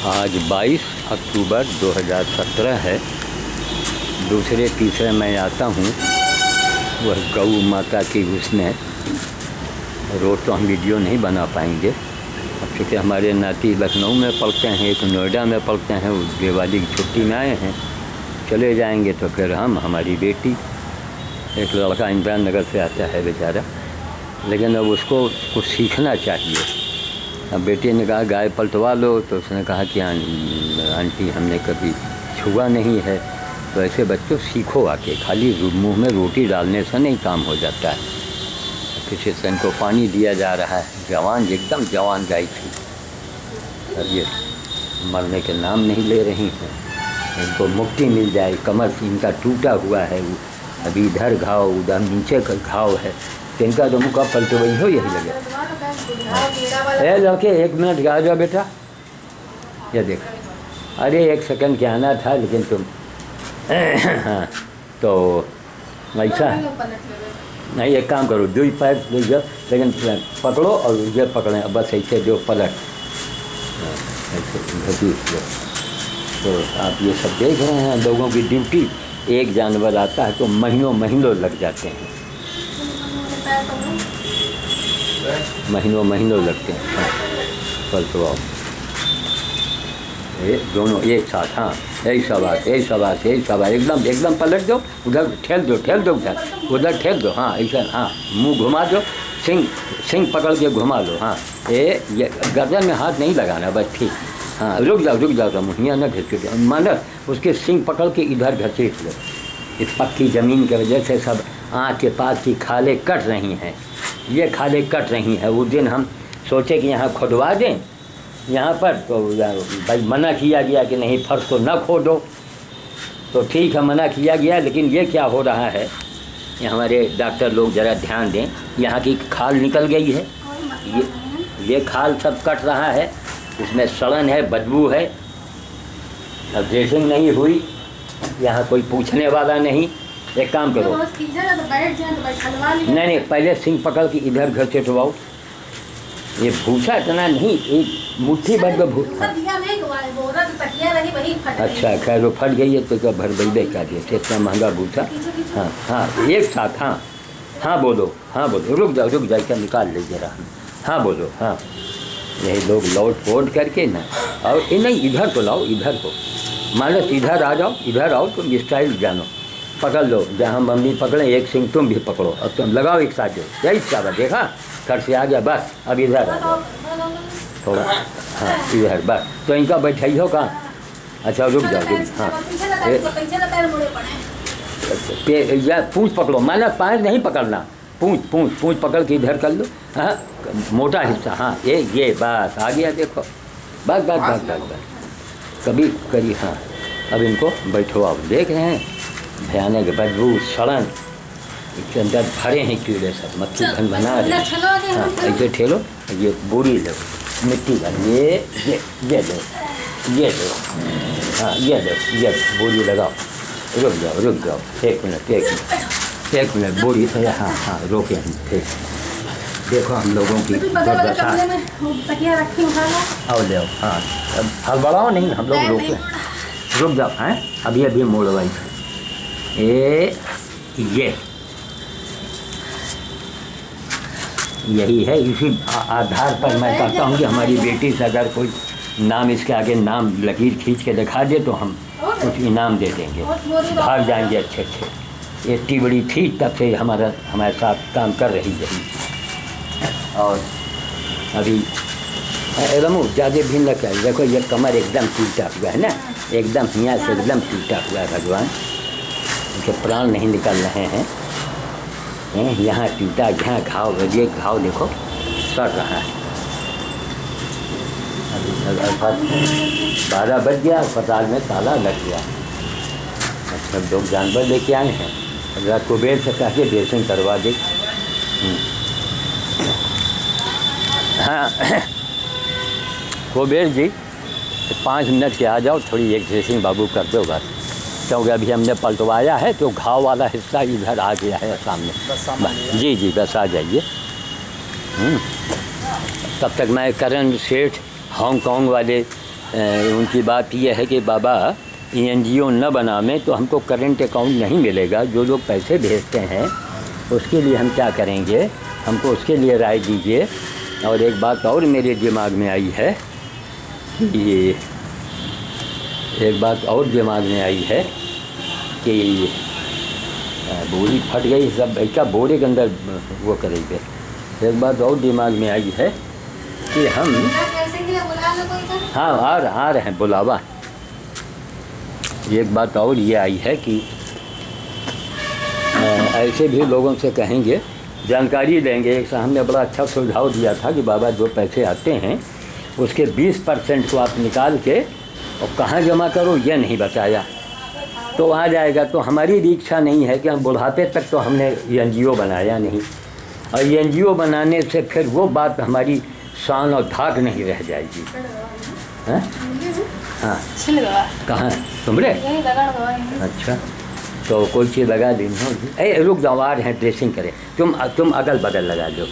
आज 22 अक्टूबर 2017 है। दूसरे तीसरे मैं आता हूँ, वह गौ माता की उसमें रोज़ तो हम वीडियो नहीं बना पाएंगे। अब चूँकि हमारे नाती लखनऊ में पढ़ते हैं, एक नोएडा में पढ़ते हैं, वो दिवाली की छुट्टी में आए हैं, चले जाएंगे तो फिर हम, हमारी बेटी, एक लड़का इमरान नगर से आता है बेचारा, लेकिन अब उसको कुछ सीखना चाहिए। अब बेटी ने कहा गाय पलटवा लो, तो उसने कहा कि आंटी हमने कभी छुआ नहीं है। तो ऐसे बच्चों सीखो आके, खाली मुंह में रोटी डालने से नहीं काम हो जाता है। किसी से इनको पानी दिया जा रहा है, जवान एकदम जवान गाय थी, अब ये मरने के नाम नहीं ले रही हैं। इनको मुक्ति मिल जाए, कमर इनका टूटा हुआ है, अभी इधर घाव उधर नीचे का घाव है, तो इनका तो मुँह पलटो वही हो यही लगे। ए लड़के 1 मिनट आ जाओ बेटा, ये देख, अरे 1 सेकंड के आना था लेकिन तुम हाँ, तो ऐसा नहीं, एक काम करो, 2 पैर ले जाओ, लेकिन पकड़ो और ये पकड़ें, बस ऐसे जो पलट ऐसे घसीट लो। तो आप ये सब देख रहे हैं, लोगों की ड्यूटी, एक जानवर आता है तो महीनों महीनों लग जाते हैं, महीनों लगते हैं। हाँ, पलटो आओ, ये दोनों एक साथ, हाँ यही सवाल एकदम पलट दो, उधर ठेल दो उधर ठेल दो, हाँ ऐसा, हाँ मुंह घुमा दो, सिंग पकड़ के घुमा लो, हाँ ये गर्दन में हाथ नहीं लगाना, बस ठीक, हाँ रुक जाओ तो मुहिया न घसीट, माना उसके सिंग पकड़ के इधर घसीट लो। इस पक्की ज़मीन की वजह से सब आँख के पास की खालें कट रही हैं, ये खालें कट रही हैं। उस दिन हम सोचे कि यहाँ खुदवा दें यहाँ पर, तो भाई मना किया गया कि नहीं फर्श को न खोदो, तो ठीक है मना किया गया। लेकिन ये क्या हो रहा है, ये हमारे डॉक्टर लोग ज़रा ध्यान दें, यहाँ की खाल निकल गई है, ये खाल सब कट रहा है, इसमें सड़न है, बदबू है, अब ड्रेसिंग नहीं हुई, यहाँ कोई पूछने वाला नहीं। एक काम करो, नहीं पहले सिंग पकड़ के इधर घर से उठवाओ, ये भूसा इतना नहीं, एक मुट्ठी भर का भूसा। अच्छा खैर वो फट गई है तो क्या भर बैबे का दिए, इतना महंगा भूसा। हाँ एक साथ, हाँ बोलो, रुक जाओ क्या निकाल ले जरा, हाँ बोलो, हाँ यही लोग लौट पोट करके ना, और नहीं इधर को लाओ, इधर को मानस इधर आ जाओ, इधर आओ, तुम स्टाइल जानो, पकड़ लो, जहाँ मम्मी पकड़े एक सिंग तुम भी पकड़ो, और तुम लगाओ एक साथ, जो यही चावल देखा घर से आ गया, बस अब इधर आ जाओ थोड़ा, हाँ इधर बस, तो इनका बैठाई हो कहाँ, अच्छा रुक जाओ, हाँ या पूँछ पकड़ो, माना पैर नहीं पकड़ना, पूँछ पकड़ के इधर कर लो, हाँ मोटा हिस्सा, हाँ ये बस आ गया, देखो बस कभी करी, हाँ अब इनको बैठो, आप देख रहे हैं भयानक बदबू सड़न, इसके अंदर भरे हैं कीड़े, सब मक्खी घन बना रहे हैं। हाँ ऐसे ठेलो, ये बोरी लो मिट्टी का, ये दो, हाँ ये बोरी लगाओ, रुक जाओ 1 मिनट बोरी से, हाँ रोके हम, ठीक देखो हम लोगों की दुर्दशा, आओ ले, हाँ अब हड़बड़ाओ नहीं, हम लोग रोके, रुक जाओ, हैं अभी मोड़वाई, ये यही है, इसी आधार पर मैं कहता हूँ कि हमारी बेटी से अगर कोई नाम इसके आगे नाम लकीर खींच के दिखा दे तो हम कुछ इनाम दे देंगे, भाग जाएंगे अच्छे। ये इतनी बड़ी थी तब से हमारे साथ काम कर रही है, और अभी रमू ज़्यादा भी न कर, देखो ये कमर एकदम टूटा हुआ है ना, एकदम हियाँ से एकदम टूटा हुआ है, भगवान उनके प्राण नहीं निकल रहे हैं, यहाँ टूटा, यहाँ घाव, ये घाव देखो सड़ रहा है। अभी 12 बज गया, अस्पताल में ताला लग गया, सब लोग जानवर लेके आए हैं, अगर कुबेर से कह के ड्रेसिंग करवा दे। हाँ कुबेर जी 5 मिनट के आ जाओ, थोड़ी एक ड्रेसिंग बाबू कर दो बस, क्योंकि अभी हमने पलटवाया है तो घाव वाला हिस्सा इधर आ गया है सामने। जी बस आ जाइए। तब तक मैं करण सेठ हांगकांग वाले उनकी बात यह है कि बाबा एनजीओ न बनावें तो हमको करंट अकाउंट नहीं मिलेगा। जो लोग पैसे भेजते हैं उसके लिए हम क्या करेंगे, हमको उसके लिए राय दीजिए। और एक बात और मेरे दिमाग में आई है कि बोरी फट गई, सब क्या बोरे के अंदर वो करेंगे। एक बात और दिमाग में आई है कि हम हाँ आ रहे हैं बुलावा। एक बात और ये आई है कि ऐसे भी लोगों से कहेंगे, जानकारी देंगे। एक साहब ने बड़ा अच्छा सुझाव दिया था कि बाबा जो पैसे आते हैं उसके 20% को आप निकाल के और कहाँ जमा करो ये नहीं बताया, तो आ जाएगा। तो हमारी भी इच्छा नहीं है कि हम बुढ़ापे तक तो हमने एनजीओ बनाया नहीं, और एनजीओ बनाने से फिर वो बात हमारी शान और धाक नहीं रह जाएगी। हाँ कहाँ तुमरे? अच्छा तो कोई चीज़ लगा दी हो। रुक जाओ, आ रहे हैं ड्रेसिंग करें। तुम अगल बगल लगा दो,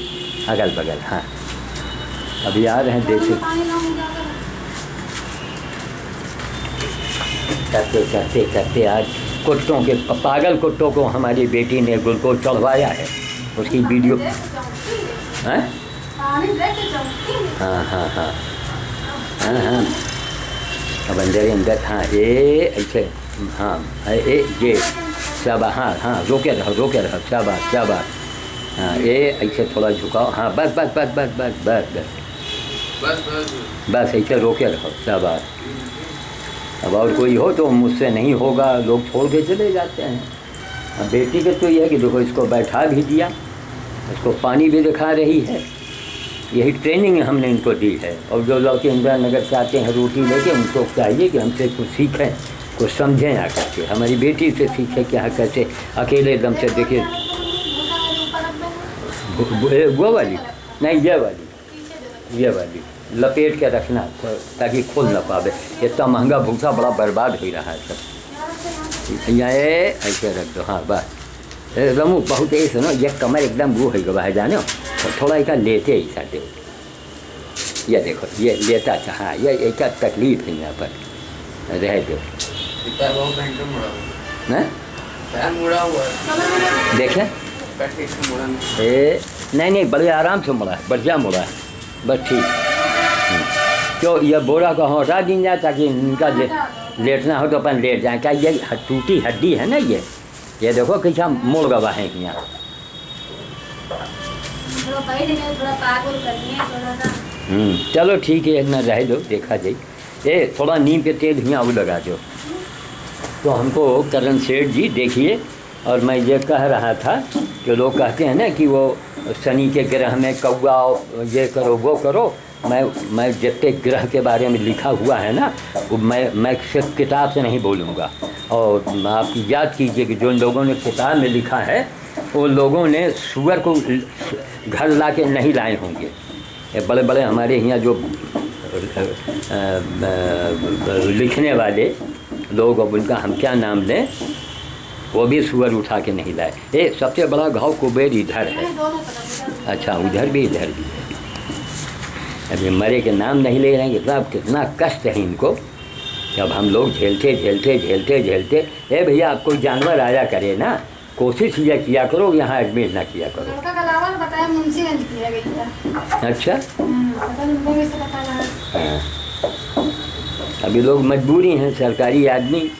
अगल बगल। हाँ अभी आ रहे हैं ड्रेसिंग करते आज कुत्तों के पागल कुत्तों को हमारी बेटी ने ग्लूकोज चढ़वाया है, उसकी वीडियो। हाँ हाँ हाँ हाँ हाँ हाँ अब अंदर हाँ ये ऐसे हाँ ये शाबाश। हाँ रोके रहो शाबाश। हाँ ये ऐसे थोड़ा झुकाओ। हाँ बस बस बस बस बस बस बस बस ऐसे रोके रहो शाबाश। अब और कोई हो तो मुझसे नहीं होगा, लोग छोड़ के चले जाते हैं। अब बेटी के तो यह है कि देखो इसको बैठा भी दिया, इसको पानी भी दिखा रही है, यही ट्रेनिंग हमने इनको दी है। और जो लोग इंदिरा नगर से आते हैं रोटी लेके, उनको चाहिए कि हमसे कुछ सीखें, कुछ समझें आकर के। हमारी बेटी से सीखें कि हाँ कैसे अकेले दम से देखिए। वो वाली नहीं, ये वाली लपेट के रखना ताकि खुल न पावे। इतना महंगा भूसा बड़ा बर्बाद हो रहा है सब। यहाँ ऐसे रख दो। हाँ बस रमू बहुत ऐसे ना, ये कमर एकदम वो है गवा है जाने, थोड़ा एक लेते ही साथे। ये देखो ये लेता था। हाँ ये एक तकलीफ है यहाँ पर, रह दो। देखे नहीं बड़े आराम से मुड़ा है, बढ़िया मुड़ा है, बस ठीक। तो ये बोरा को हटा दी जाए ताकि इनका लेटना हो तो अपन लेट जाए। क्या ये टूटी हड्डी है ना, ये देखो कैसा मोड़ गवा है यहाँ। चलो ठीक है, इतना रह दो, देखा जाए। ये थोड़ा नीम के तेल यहाँ वो लगा दो। तो हमको करण सेठ जी देखिए, और मैं ये कह रहा था कि लोग कहते हैं ना कि वो शनि के ग्रह में कौआ ये करो वो करो। मैं जितने ग्रह के बारे में लिखा हुआ है ना, वो मैं सिर्फ किताब से नहीं बोलूँगा। और आप याद कीजिए कि जो लोगों ने किताब में लिखा है वो लोगों ने सुअर को घर ला के नहीं लाए होंगे। ये बड़े बड़े हमारे यहाँ जो लिखने वाले लोग, अब उनका हम क्या नाम लें, वो भी सुअर उठा के नहीं लाए। ये सबसे बड़ा घाव कुबेर इधर है। अच्छा उधर भी, इधर भी है। अभी मरे के नाम नहीं ले रहे हैं। कितना कष्ट है इनको। जब हम लोग झेलते ए भैया आप कोई जानवर आया करे ना, कोशिश ये किया करो यहाँ एडमिट ना किया करो। अच्छा हाँ। अभी लोग मजबूरी हैं, सरकारी आदमी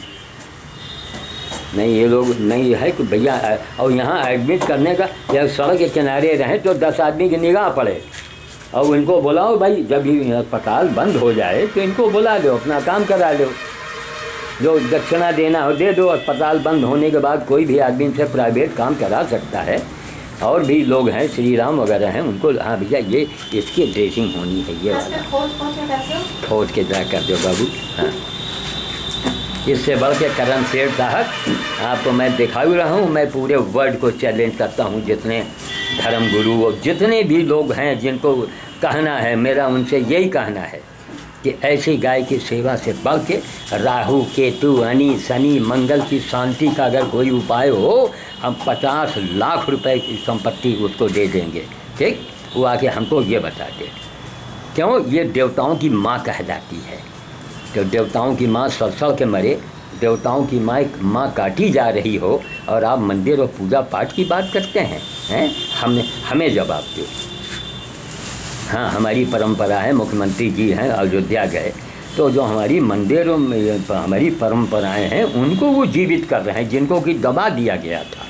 नहीं, ये लोग नहीं है कि भैया। और यहाँ एडमिट करने का, या सड़क के किनारे रहें तो 10 आदमी की निगाह पड़े, और इनको बुलाओ भाई। जब ये अस्पताल बंद हो जाए तो इनको बुला लो, अपना काम करा लो, जो दक्षिणा देना हो दे दो। अस्पताल बंद होने के बाद कोई भी आदमी से प्राइवेट काम करा सकता है। और भी लोग हैं, श्री राम वगैरह हैं, उनको हाँ भैया ये इसकी ड्रेसिंग होनी है, ये वाला खोद के जा कर दो बाबू। हाँ इससे बढ़ के करण सेठ साहब आपको मैं दिखा ही रहा हूँ। मैं पूरे वर्ल्ड को चैलेंज करता हूँ, जितने धर्म गुरु और जितने भी लोग हैं जिनको कहना है, मेरा उनसे यही कहना है कि ऐसी गाय की सेवा से बढ़ के राहु केतु अनी शनि मंगल की शांति का अगर कोई उपाय हो, हम 50 लाख रुपए की संपत्ति उसको दे देंगे। ठीक, वो आके हमको ये बता दे। क्यों? ये देवताओं की माँ कहलाती है। तो देवताओं की माँ सड़ के मरे, देवताओं की माँ काटी जा रही हो और आप मंदिर और पूजा पाठ की बात करते हैं? हमें जवाब दो। हाँ, हमारी परंपरा है, मुख्यमंत्री जी हैं अयोध्या गए, तो जो हमारी मंदिरों में हमारी परंपराएं हैं उनको वो जीवित कर रहे हैं, जिनको कि दबा दिया गया था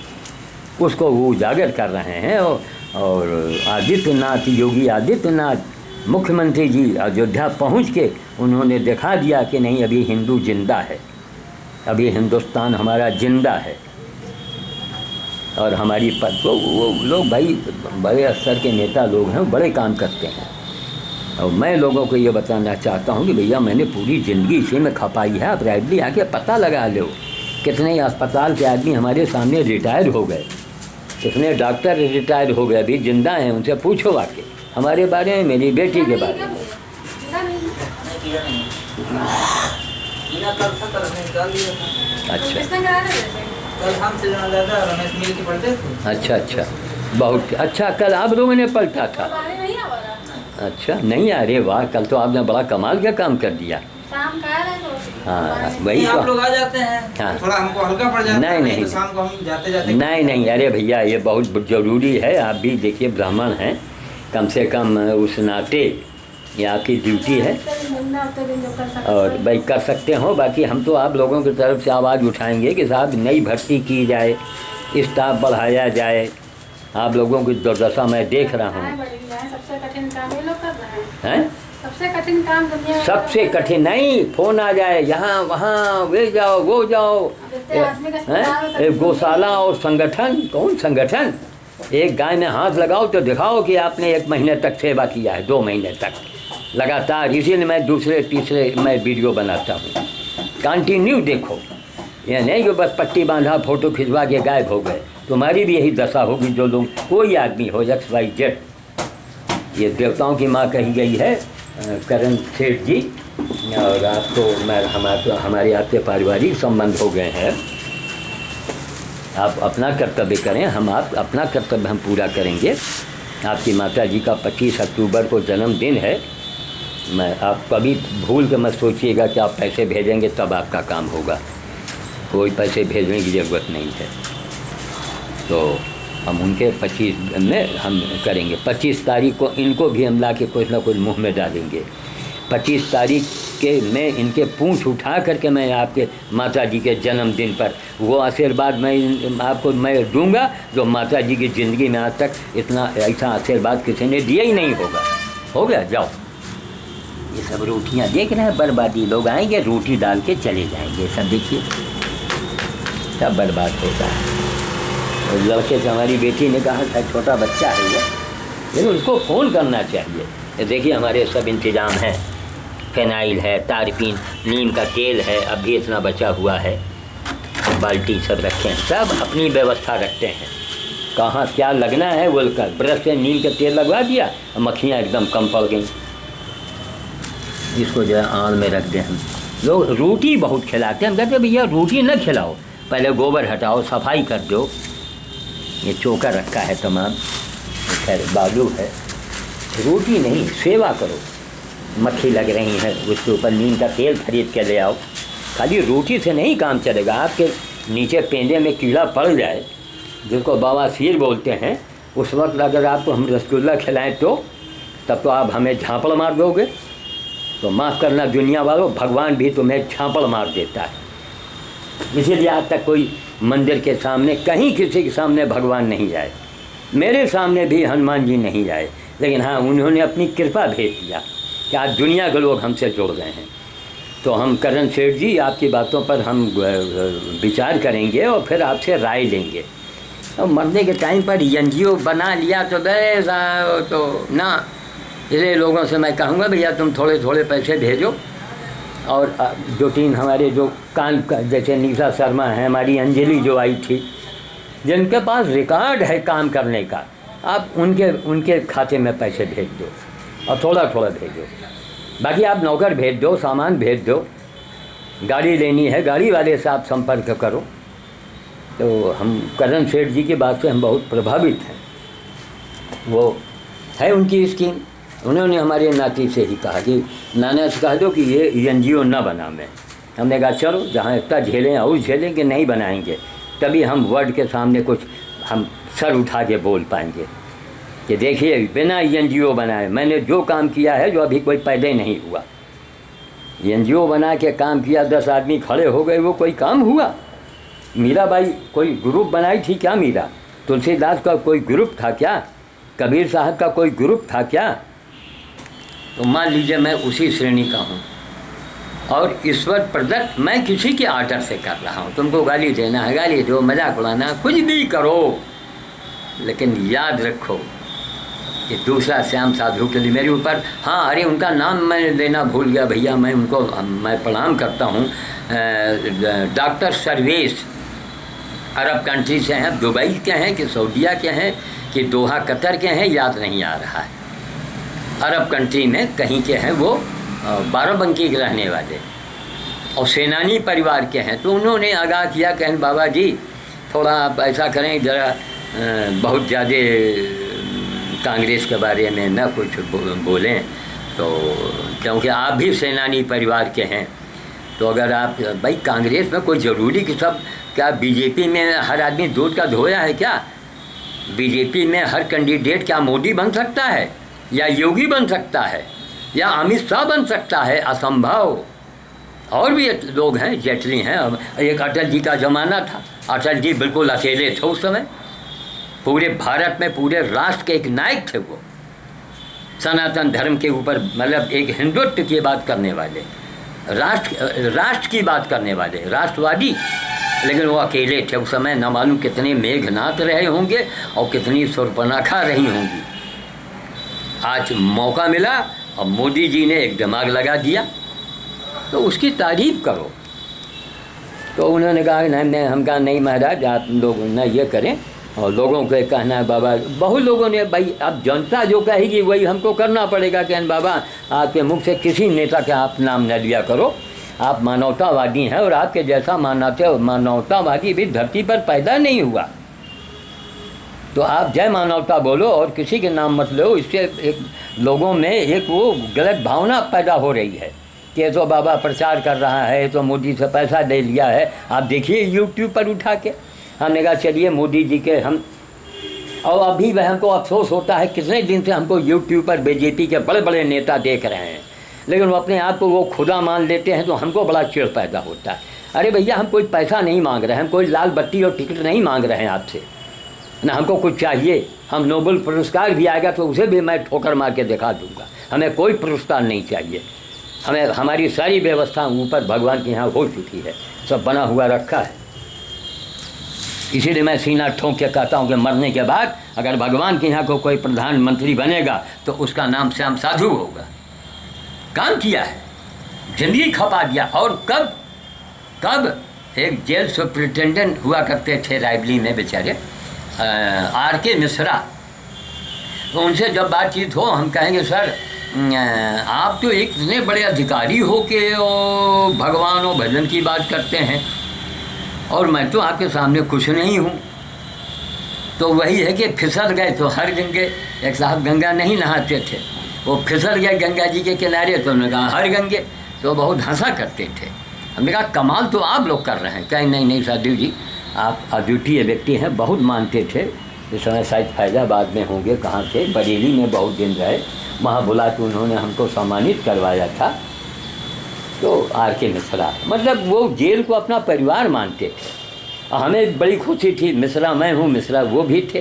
उसको वो उजागर कर रहे हैं। और आदित्यनाथ, योगी आदित्यनाथ मुख्यमंत्री जी अयोध्या पहुंच के उन्होंने दिखा दिया कि नहीं, अभी हिंदू जिंदा है, अभी हिंदुस्तान हमारा जिंदा है। और हमारी वो लोग भाई बड़े स्तर के नेता लोग हैं, बड़े काम करते हैं। और मैं लोगों को ये बताना चाहता हूँ कि भैया मैंने पूरी ज़िंदगी इसी में खपाई है। आप राइडली आके पता लगा लो कितने अस्पताल के आदमी हमारे सामने रिटायर हो गए, कितने डॉक्टर रिटायर हो गए, अभी जिंदा हैं, उनसे पूछो आके हमारे बारे में, मेरी बेटी के बारे में। अच्छा अच्छा, बहुत अच्छा। कल आप लोगों ने पलटा था? अच्छा, नहीं, अरे वाह, कल तो आपने बड़ा कमाल का काम कर दिया। हाँ वही आप लोग आ जाते हैं। हाँ, थोड़ा हमको हल्का पड़ जाता है। नहीं, तो शाम को हम जाते नहीं, अरे भैया ये बहुत ज़रूरी है। आप भी देखिए ब्राह्मण हैं, कम से कम उस नाते ये आपकी ड्यूटी है और भाई कर सकते हो। बाकी हम तो आप लोगों की तरफ से आवाज़ उठाएंगे कि साहब नई भर्ती की जाए, स्टाफ बढ़ाया जाए। आप लोगों की दुर्दशा मैं देख रहा हूँ। सबसे कठिन काम ये लोग कर रहे हैं? सबसे कठिन काम दुनिया में। सबसे कठिन नहीं, फ़ोन आ जाए यहाँ वहाँ, वे जाओ वो जाओ, गौशाला और संगठन। कौन संगठन? एक गाय में हाथ लगाओ तो दिखाओ कि आपने 1 महीने तक सेवा किया है, 2 महीने तक लगातार। इसीलिए मैं दूसरे तीसरे मैं वीडियो बनाता हूँ, कंटिन्यू देखो। ये नहीं कि बस पट्टी बांधा फोटो खिंचवा के गायब हो गए। तुम्हारी भी यही दशा होगी जो लोग, कोई आदमी हो XYZ। ये देवताओं की माँ कही गई है करण सेठ जी। और आपको मैं हमारे आपके पारिवारिक संबंध हो गए हैं। आप अपना कर्तव्य करें, हम आप अपना कर्तव्य हम पूरा करेंगे। आपकी माता जी का 25 अक्टूबर को जन्मदिन है। मैं आप कभी भूल के मत सोचिएगा कि आप पैसे भेजेंगे तब आपका काम होगा। कोई पैसे भेजने की ज़रूरत नहीं है। तो हम उनके 25 में हम करेंगे। 25 तारीख को इनको भी हम ला के कुछ ना कुछ मुँह में डालेंगे। 25 तारीख के मैं इनके पूँछ उठा करके मैं आपके माता जी के जन्मदिन पर वो आशीर्वाद मैं आपको मैं दूंगा जो माता जी की ज़िंदगी में आज तक इतना ऐसा आशीर्वाद किसी ने दिया ही नहीं होगा। हो गया, जाओ। ये सब रोटियां देख रहे हैं, बर्बादी। लोग आएंगे रोटी डाल के चले जाएंगे, सब देखिए सब बर्बाद होता है। और लड़के से हमारी बेटी ने कहा था छोटा बच्चा है ये, लेकिन उसको फ़ोन करना चाहिए। ये देखिए हमारे सब इंतज़ाम हैं, फिनाइल है, तारपीन, नीम का तेल है, अभी इतना बचा हुआ है, बाल्टी सब रखे हैं, सब अपनी व्यवस्था रखते हैं। कहाँ क्या लगना है वो कर, ब्रश से नीम का तेल लगवा दिया, मक्खियाँ एकदम कम पड़ गई। इसको जो है आड़ में रख दें हम लोग। रोटी बहुत खिलाते हैं, हम कहते हैं भैया रोटी न खिलाओ, पहले गोबर हटाओ, सफाई कर दो। ये चोकर रखा है तमाम, खैर बालू है। रोटी नहीं, सेवा करो। मक्खी लग रही है, उसके ऊपर नीम का तेल खरीद के ले आओ। खाली रोटी से नहीं काम चलेगा। आपके नीचे पेंदे में कीड़ा पड़ जाए, जिसको बवासीर बोलते हैं, उस वक्त अगर आपको हम रसगुल्ला खिलाएं तो तब तो आप हमें झापड़ मार दोगे। तो माफ़ करना दुनिया वालों, भगवान भी तुम्हें झापड़ मार देता है। इसीलिए आज तक कोई मंदिर के सामने, कहीं किसी के सामने भगवान नहीं आए। मेरे सामने भी हनुमान जी नहीं आए, लेकिन हाँ उन्होंने अपनी कृपा भेज दिया कि आज दुनिया के लोग हमसे जुड़ गए हैं। तो हम करण सेठ जी आपकी बातों पर हम विचार करेंगे और फिर आपसे राय लेंगे। और मरने के टाइम पर NGO बना लिया तो बस तो ना, इसलिए लोगों से मैं कहूँगा भैया तुम थोड़े थोड़े पैसे भेजो। और 2-3 हमारे जो कान जैसे निशा शर्मा हैं, हमारी अंजलि जो आई थी, जिनके पास रिकॉर्ड है काम करने का, आप उनके खाते में पैसे भेज दो और थोड़ा थोड़ा भेजो। बाकी आप नौकर भेज दो, सामान भेज दो, गाड़ी लेनी है गाड़ी वाले से आप संपर्क करो। तो हम करण सेठ जी की बात से हम बहुत प्रभावित हैं। वो है उनकी स्कीम, उन्होंने हमारे नाती से ही कहा कि नाना से कह दो कि ये NGO ना बना मैं। हमने कहा चलो जहाँ इतना झेलें और झेलेंगे, नहीं बनाएंगे तभी हम वर्ल्ड के सामने कुछ हम सर उठा के बोल पाएंगे कि देखिए बिना NGO बनाए मैंने जो काम किया है, जो अभी कोई पैदा ही नहीं हुआ। NGO बना के काम किया, 10 आदमी खड़े हो गए, वो कोई काम हुआ? मीराबाई कोई ग्रुप बनाई थी क्या? मीरा तुलसीदास का कोई ग्रुप था क्या? कबीर साहब का कोई ग्रुप था क्या? तो मान लीजिए मैं उसी श्रेणी का हूँ और ईश्वर प्रदत्त मैं किसी के आर्डर से कर रहा हूँ। तुमको गाली देना है गाली दो, मजाक उड़ाना कुछ भी करो, लेकिन याद रखो कि दूसरा श्याम साधु के लिए मेरे ऊपर, हाँ अरे उनका नाम मैं लेना भूल गया भैया, मैं प्रणाम करता हूँ। डॉक्टर सर्वेश अरब कंट्री से हैं, दुबई के हैं कि सऊदीया के हैं कि दोहा कतर के हैं, याद नहीं आ रहा है। अरब कंट्री में कहीं के हैं वो, बाराबंकी के रहने वाले और सेनानी परिवार के हैं। तो उन्होंने आगाह किया, कहें बाबा जी थोड़ा आप ऐसा करें, ज़रा बहुत ज़्यादा कांग्रेस के बारे में ना कुछ बोलें, तो क्योंकि आप भी सेनानी परिवार के हैं। तो अगर आप भाई कांग्रेस में कोई ज़रूरी कि सब क्या बीजेपी में हर आदमी दूध का धोया है क्या? बीजेपी में हर कैंडिडेट क्या मोदी बन सकता है या योगी बन सकता है या अमित शाह बन सकता है? असंभव। और भी लोग हैं, जेटली हैं, एक अटल जी का ज़माना था, अटल जी बिल्कुल अकेले थे उस समय, पूरे भारत में पूरे राष्ट्र के एक नायक थे वो, सनातन धर्म के ऊपर, मतलब एक हिंदुत्व की बात करने वाले, राष्ट्र की बात करने वाले, राष्ट्रवादी, लेकिन वो अकेले थे उस समय। न मालूम कितने मेघनाथ रहे होंगे और कितनी शूर्पणखा रही होंगी। आज मौका मिला और मोदी जी ने एक दिमाग लगा दिया, तो उसकी तारीफ करो। तो उन्होंने कहा नहीं, हम कहा नहीं महाराज आप लोग न ये करें, और लोगों को कहना है बाबा, बहुत लोगों ने भाई अब जनता जो कहेगी वही हमको करना पड़ेगा। कहना बाबा आपके मुख से किसी नेता का आप नाम न लिया करो, आप मानवतावादी हैं और आपके जैसा मानवतावादी भी धरती पर पैदा नहीं हुआ, तो आप जय मानवता बोलो और किसी के नाम मत लो। इससे एक लोगों में एक वो गलत भावना पैदा हो रही है कि तो बाबा प्रचार कर रहा है, तो मोदी से पैसा ले लिया है। आप देखिए यूट्यूब पर उठा के, हमने कहा चलिए मोदी जी के हम, और अभी वह हमको अफसोस होता है कितने दिन से हमको यूट्यूब पर बीजेपी के बड़े बड़े नेता देख रहे हैं, लेकिन वो अपने आप को वो खुदा मान लेते हैं, तो हमको बड़ा चिढ़ पैदा होता है। अरे भैया हम कोई पैसा नहीं मांग रहे हैं, हम कोई लाल बत्ती और टिकट नहीं मांग रहे हैं आपसे, ना हमको कुछ चाहिए। हम नोबेल पुरस्कार भी आएगा तो उसे भी मैं ठोकर मार के दिखा दूंगा, हमें कोई पुरस्कार नहीं चाहिए। हमें हमारी सारी व्यवस्था ऊपर भगवान के यहाँ हो चुकी है, सब बना हुआ रखा है। इसीलिए मैं सीना ठोंक के कहता हूँ कि मरने के बाद अगर भगवान के यहाँ को कोई प्रधानमंत्री बनेगा तो उसका नाम श्याम साधु होगा। काम किया है, जिंदगी खपा दिया। और कब एक जेल सुप्रिटेंडेंट हुआ करते थे रायबली में बेचारे, RK मिश्रा, तो उनसे जब बातचीत हो हम कहेंगे सर आप तो एक इतने बड़े अधिकारी हो के और भगवान और भजन की बात करते हैं और मैं तो आपके सामने कुछ नहीं हूँ। तो वही है कि फिसल गए तो हर गंगे, एक साहब गंगा नहीं नहाते थे, वो फिसल गए गंगा जी के किनारे, तो उन्होंने कहा हर गंगे, तो बहुत हंसा करते थे। हमने कहा कमाल तो आप लोग कर रहे हैं। कहीं नहीं साधु जी आप अद्वितीय व्यक्ति हैं, बहुत मानते थे। इस समय शायद फैजाबाद में होंगे, कहाँ से, बरेली में बहुत दिन रहे, वहाँ बुला के उन्होंने हमको सम्मानित करवाया था। तो RK मिश्रा, मतलब वो जेल को अपना परिवार मानते थे। हमें बड़ी खुशी थी, मिश्रा मैं हूँ, मिश्रा वो भी थे।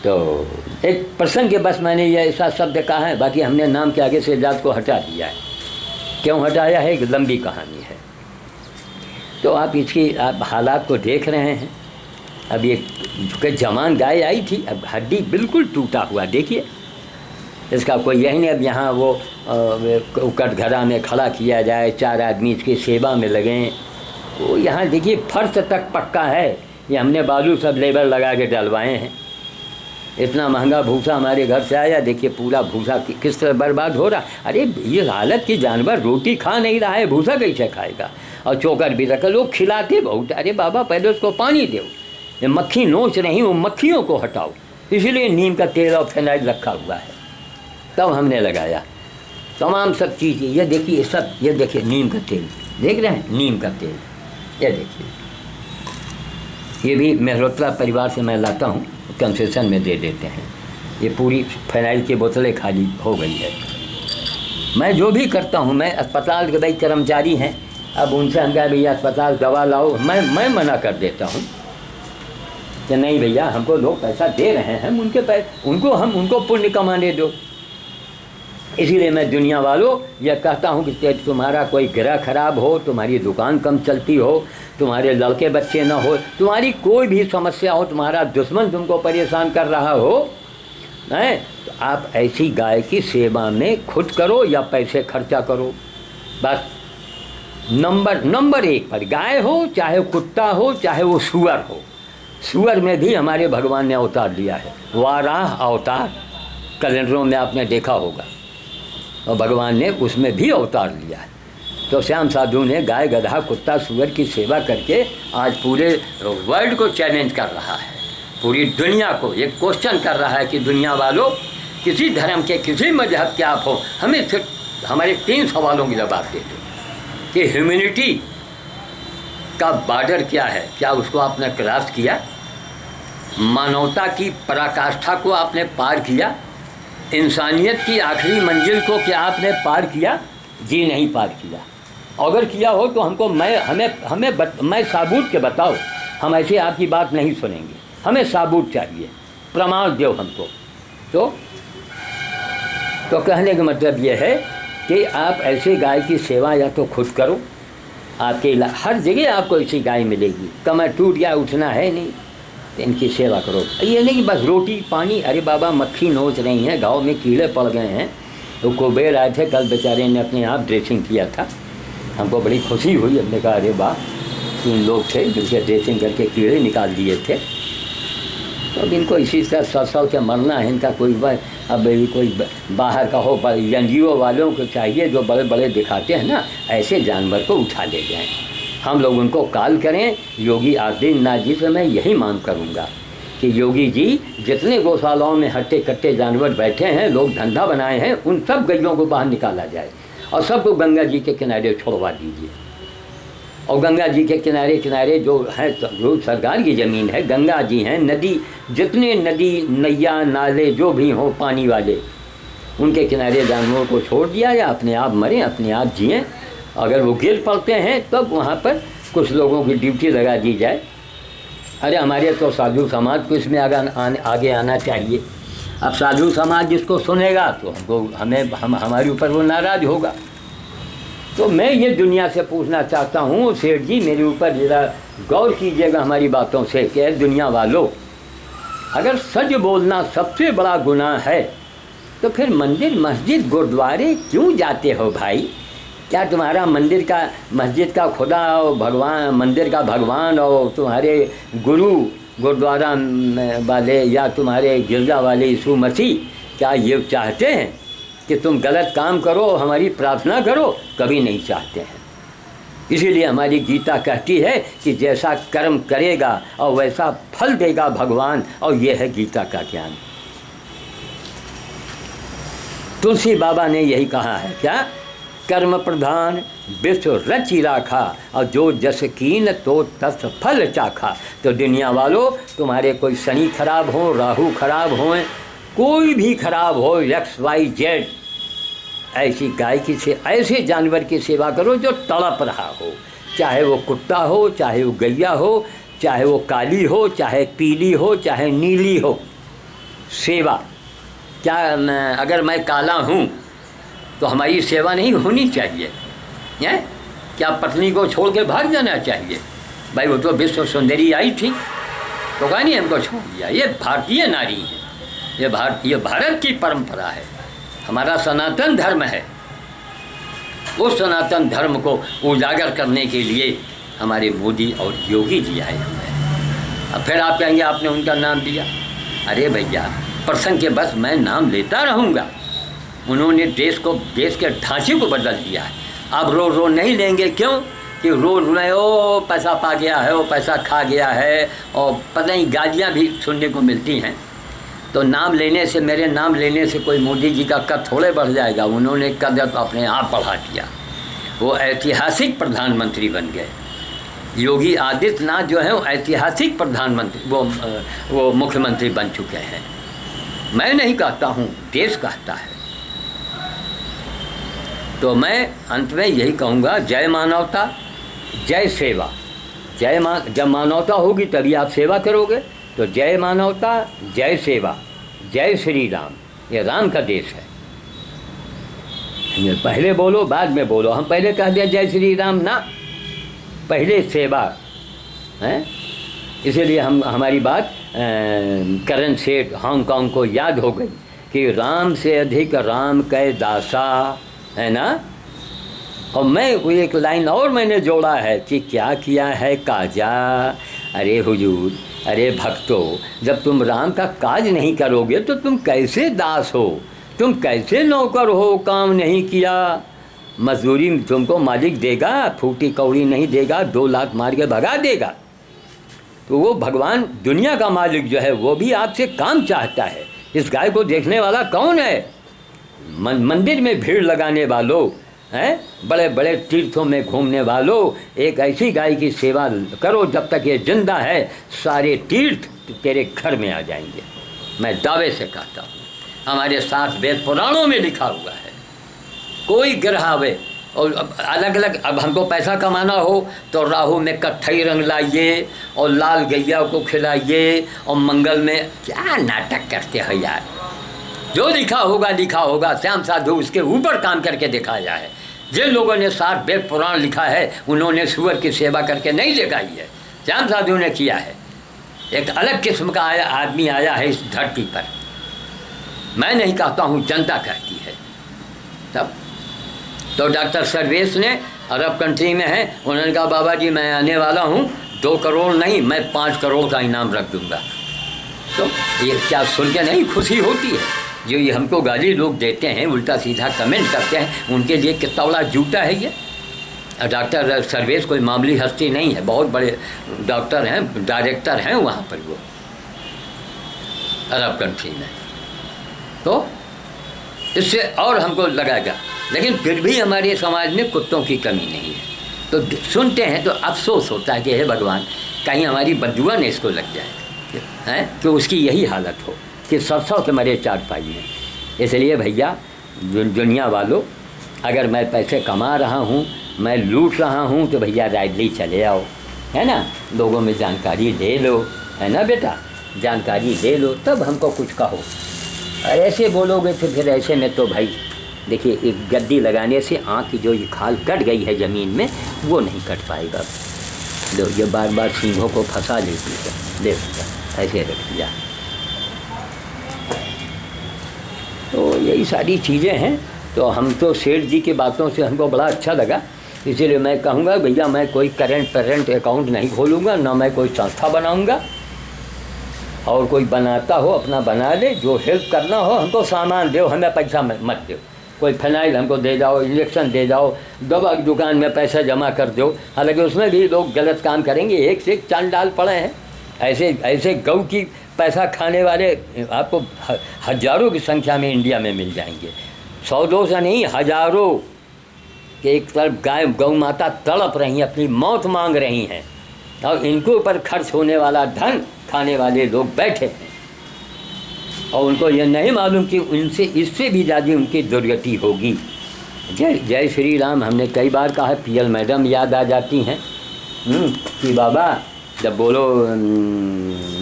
तो एक प्रसंग के बस मैंने ये ऐसा शब्द कहा है, बाकी हमने नाम के आगे से जात को हटा दिया है। क्यों हटाया है, एक लंबी कहानी है। तो आप इसकी आप हालात को देख रहे हैं। अब ये जवान गाय आई थी, अब हड्डी बिल्कुल टूटा हुआ, देखिए इसका कोई यही नहीं। अब यहाँ वो कटघरा में खड़ा किया जाए, 4 आदमी इसकी सेवा में लगें, वो यहाँ देखिए फर्श तक पक्का है, ये हमने बालू सब लेबर लगा के डलवाए हैं। इतना महंगा भूसा हमारे घर से आया, देखिए पूरा भूसा किस तरह बर्बाद हो रहा। अरे ये हालत की जानवर रोटी खा नहीं रहा है, भूसा कैसे खाएगा। और चोकर भी रखा, लोग खिलाते बहुत। अरे बाबा पहले उसको पानी दो, ये मक्खी नोच रही, वो मक्खियों को हटाओ। इसीलिए नीम का तेल और फिनाइल रखा हुआ है। तब हमने लगाया तमाम सब चीज़। ये देखिए सब, ये देखिए नीम का तेल, देख रहे हैं नीम का तेल, ये देखिए, ये भी मेहरोत्रा परिवार से मैं लाता हूँ, कंसेशन में दे देते हैं। ये पूरी फिनाइल की बोतलें खाली हो गई है। मैं जो भी करता हूँ, मैं अस्पताल के भाई कर्मचारी हैं, अब उनसे हम कहें भैया अस्पताल दवा लाओ, मैं मना कर देता हूँ कि नहीं भैया, हमको लोग पैसा दे रहे हैं, उनके पैसे उनको पुण्य कमाने दो। इसीलिए मैं दुनिया वालों यह कहता हूँ कि तुम्हारा कोई ग्रह खराब हो, तुम्हारी दुकान कम चलती हो, तुम्हारे लड़के बच्चे न हो, तुम्हारी कोई भी समस्या हो, तुम्हारा दुश्मन तुमको परेशान कर रहा हो, नहीं तो आप ऐसी गाय की सेवा में खुद करो या पैसे खर्चा करो। बस नंबर 1 पर गाय हो, चाहे कुत्ता हो, चाहे वो सूअर हो। सूअर में भी हमारे भगवान ने अवतार लिया है, वाराह अवतार, कैलेंडरों में आपने देखा होगा, और भगवान ने उसमें भी अवतार लिया है। तो श्याम साधु ने गाय, गधा, कुत्ता, सूअर की सेवा करके आज पूरे वर्ल्ड को चैलेंज कर रहा है, पूरी दुनिया को एक क्वेश्चन कर रहा है कि दुनिया वालों, किसी धर्म के, किसी मजहब के आप हो, हमें सिर्फ हमारे 3 सवालों की जवाब दे दो कि ह्यूमैनिटी का बॉर्डर क्या है, क्या उसको आपने क्रॉस किया? मानवता की पराकाष्ठा को आपने पार किया? इंसानियत की आखिरी मंजिल को क्या आपने पार किया? जी नहीं पार किया। अगर किया हो तो हमको मैं साबूत के बताओ, हम ऐसे आपकी बात नहीं सुनेंगे, हमें साबूत चाहिए, प्रमाण दो हमको। तो कहने का मतलब ये है कि आप ऐसे गाय की सेवा या तो खुद करो, आपके हर जगह आपको ऐसी गाय मिलेगी, कमर टूट गया उठना है नहीं, तो इनकी सेवा करो। ये नहीं कि बस रोटी पानी, अरे बाबा मक्खी नोच रही हैं, गाँव में कीड़े पड़ गए हैं। तो कुबेर आए थे कल, बेचारे ने अपने आप ड्रेसिंग किया था, हमको बड़ी खुशी हुई। हमने कहा अरे वाह, 3 लोग थे जिनके ड्रेसिंग करके कीड़े निकाल दिए थे। तो अब इनको इसी तरह सौ के मरना है, इनका कोई अब कोई बाहर का हो, एनजीओ वालों को चाहिए जो बड़े बड़े दिखाते हैं ना, ऐसे जानवर को उठा ले जाएं, हम लोग उनको कॉल करें। योगी आदित्यनाथ जी से मैं यही मांग करूँगा कि योगी जी जितने गौशालाओं में हट्टे कट्टे जानवर बैठे हैं, लोग धंधा बनाए हैं, उन सब गैयों को बाहर निकाला जाए और सबको गंगा जी के किनारे छोड़वा दीजिए। और गंगा जी के किनारे जो है, जो सरकार की ज़मीन है, गंगा जी हैं, नदी, जितने नदी नैया नाले जो भी हों पानी वाले, उनके किनारे जानवरों को छोड़ दिया या अपने आप मरें, अपने आप जिएँ। अगर वो गिर पड़ते हैं तब वहाँ पर कुछ लोगों की ड्यूटी लगा दी जाए। अरे हमारे तो साधु समाज को इसमें आगे आना चाहिए। अब साधु समाज जिसको सुनेगा तो हमारे ऊपर वो नाराज़ होगा। तो मैं ये दुनिया से पूछना चाहता हूँ, सेठ जी मेरे ऊपर ज़रा गौर कीजिएगा हमारी बातों से कि दुनिया वालों, अगर सच बोलना सबसे बड़ा गुनाह है तो फिर मंदिर मस्जिद गुरुद्वारे क्यों जाते हो भाई? क्या तुम्हारा मस्जिद का खुदा और भगवान, मंदिर का भगवान और तुम्हारे गुरु गुरुद्वारा वाले या तुम्हारे गिरजा वाले यीशु मसीह क्या ये चाहते हैं कि तुम गलत काम करो, हमारी प्रार्थना करो? कभी नहीं चाहते हैं। इसीलिए हमारी गीता कहती है कि जैसा कर्म करेगा और वैसा फल देगा भगवान, और ये है गीता का ज्ञान। तुलसी बाबा ने यही कहा है, क्या? कर्म प्रधान विश्व रचि राखा, और जो जस कीन तो तस फल चाखा। तो दुनिया वालों, तुम्हारे कोई शनि खराब हो, राहु खराब हो, कोई भी खराब हो, XYZ, ऐसी गाय की ऐसे जानवर की सेवा करो जो तड़प रहा हो, चाहे वो कुत्ता हो, चाहे वो गैया हो, चाहे वो काली हो, चाहे पीली हो, चाहे नीली हो। सेवा क्या, अगर मैं काला हूँ तो हमारी सेवा नहीं होनी चाहिए? हैं? क्या पत्नी को छोड़ के भाग जाना चाहिए? भाई वो तो विश्व सुंदरी आई थी, तो कहा नहीं हमको छोड़ दिया। ये भारतीय नारी है, ये भारत की परंपरा है, हमारा सनातन धर्म है। उस सनातन धर्म को उजागर करने के लिए हमारे मोदी और योगी जी आए हुए हैं। अब फिर आप कहेंगे आपने उनका नाम दिया। अरे भैया, प्रसंग के बस मैं नाम लेता रहूँगा? उन्होंने देश के ढांचे को बदल दिया है। अब रो नहीं लेंगे, क्यों? कि रो रहे हो पैसा पा गया है, वो पैसा खा गया है, और पता नहीं गालियाँ भी सुनने को मिलती हैं। तो नाम लेने से, मेरे नाम लेने से कोई मोदी जी का कद थोड़े बढ़ जाएगा। उन्होंने कद तो अपने आप बढ़ा दिया, वो ऐतिहासिक प्रधानमंत्री बन गए। योगी आदित्यनाथ जो है वो ऐतिहासिक प्रधानमंत्री, वो मुख्यमंत्री बन चुके हैं। मैं नहीं कहता हूँ, देश कहता है। तो मैं अंत में यही कहूँगा, जय मानवता, जय सेवा। जब मानवता होगी तभी आप सेवा करोगे। तो जय मानवता, जय सेवा, जय श्री राम। ये राम का देश है। ये पहले बोलो बाद में बोलो। हम पहले कह दिया जय श्री राम ना, पहले सेवा है। इसीलिए हमारी बात करण सेठ हांगकांग को याद हो गई कि राम से अधिक राम कै दासा, है ना। और मैं कोई एक लाइन और मैंने जोड़ा है कि क्या किया है काजा। अरे हुजूर, अरे भक्तों, जब तुम राम का काज नहीं करोगे तो तुम कैसे दास हो, तुम कैसे नौकर हो। काम नहीं किया, मजदूरी तुमको मालिक देगा, फूटी कौड़ी नहीं देगा, 2 लाख मार के भगा देगा। तो वो भगवान दुनिया का मालिक जो है वो भी आपसे काम चाहता है। इस गाय को देखने वाला कौन है? मंदिर में भीड़ लगाने वालों, हैं, बड़े बड़े तीर्थों में घूमने वालों, एक ऐसी गाय की सेवा करो जब तक ये जिंदा है, सारे तीर्थ तेरे घर में आ जाएंगे। मैं दावे से कहता हूँ, हमारे 7 वेद पुराणों में लिखा हुआ है। कोई ग्रह आवे और अलग अलग, अब हमको पैसा कमाना हो तो राहु में कत्थई रंग लाइए और लाल गैया को खिलाइए और मंगल में, क्या नाटक करते हो यार। जो लिखा होगा, श्याम साधु उसके ऊपर काम करके दिखाया है। जिन लोगों ने 7 वेद पुराण लिखा है उन्होंने सुअर की सेवा करके नहीं दिखाई है, श्याम साधु ने किया है। एक अलग किस्म का आदमी आया है इस धरती पर। मैं नहीं कहता हूँ, जनता कहती है। तब तो डॉक्टर सर्वेश ने अरब कंट्री में है, उन्होंने कहा बाबा जी मैं आने वाला हूँ, 2 करोड़ नहीं मैं 5 करोड़ का इनाम रख दूँगा। तो ये क्या सुन के नहीं खुशी होती है? जो ये हमको गाली लोग देते हैं, उल्टा सीधा कमेंट करते हैं, उनके लिए कितना बड़ा झूठा है ये। डॉक्टर सर्वेश कोई मामूली हस्ती नहीं है, बहुत बड़े डॉक्टर हैं, डायरेक्टर हैं वहाँ पर वो अरब कंट्री में। तो इससे और हमको लगाएगा, लेकिन फिर भी हमारे समाज में कुत्तों की कमी नहीं है। तो सुनते हैं तो अफसोस होता है कि हे भगवान, कहीं हमारी बददुआ न इसको लग जाए, हैं, कि उसकी यही हालत हो कि 100 के मरे 4 पाई में। इसलिए भैया दुनिया वालों, अगर मैं पैसे कमा रहा हूँ, मैं लूट रहा हूँ, तो भैया राइडली चले आओ, है ना। लोगों में जानकारी ले लो, है ना बेटा, जानकारी ले लो तब हमको कुछ कहो। और ऐसे बोलोगे तो फिर ऐसे में तो भाई देखिए, एक गद्दी लगाने से आँख की जो ये खाल कट गई है ज़मीन में वो नहीं कट पाएगा। लो ये बार बार सींगों को फंसा लेती है, देखो ऐसे रख दिया। तो यही सारी चीज़ें हैं। तो हम तो सेठ जी की बातों से हमको बड़ा अच्छा लगा, इसीलिए मैं कहूँगा भैया मैं कोई करेंट अकाउंट नहीं खोलूँगा, ना मैं कोई संस्था बनाऊँगा। और कोई बनाता हो अपना बना ले, जो हेल्प करना हो हमको सामान दो, हमें पैसा मत दो। कोई फिनाइल हमको दे जाओ, इंजेक्शन दे जाओ, दवा की दुकान में पैसा जमा कर दो। हालांकि उसमें भी लोग गलत काम करेंगे, एक से एक चांडाल पड़े हैं। ऐसे गऊ की पैसा खाने वाले आपको हजारों की संख्या में इंडिया में मिल जाएंगे। 100-200 नहीं, हजारों के एक तरफ गाय गौ माता तड़प रही हैं, अपनी मौत मांग रही हैं, और इनके ऊपर खर्च होने वाला धन खाने वाले लोग बैठे हैं। और उनको ये नहीं मालूम कि उनसे इससे भी ज़्यादा उनकी दुर्गति होगी। जय श्री राम। हमने कई बार कहा, पीएल मैडम याद आ जाती हैं कि बाबा जब बोलो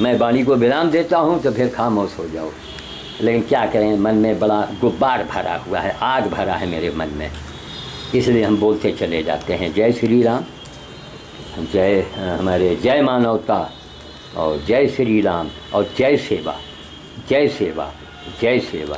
मैं वाणी को विराम देता हूँ तो फिर खामोश हो जाओ। लेकिन क्या करें, मन में बड़ा गुब्बार भरा हुआ है, आग भरा है मेरे मन में, इसलिए हम बोलते चले जाते हैं जय श्री राम, जय हमारे जय मानवता और जय श्री राम और जय सेवा, जय सेवा, जय सेवा।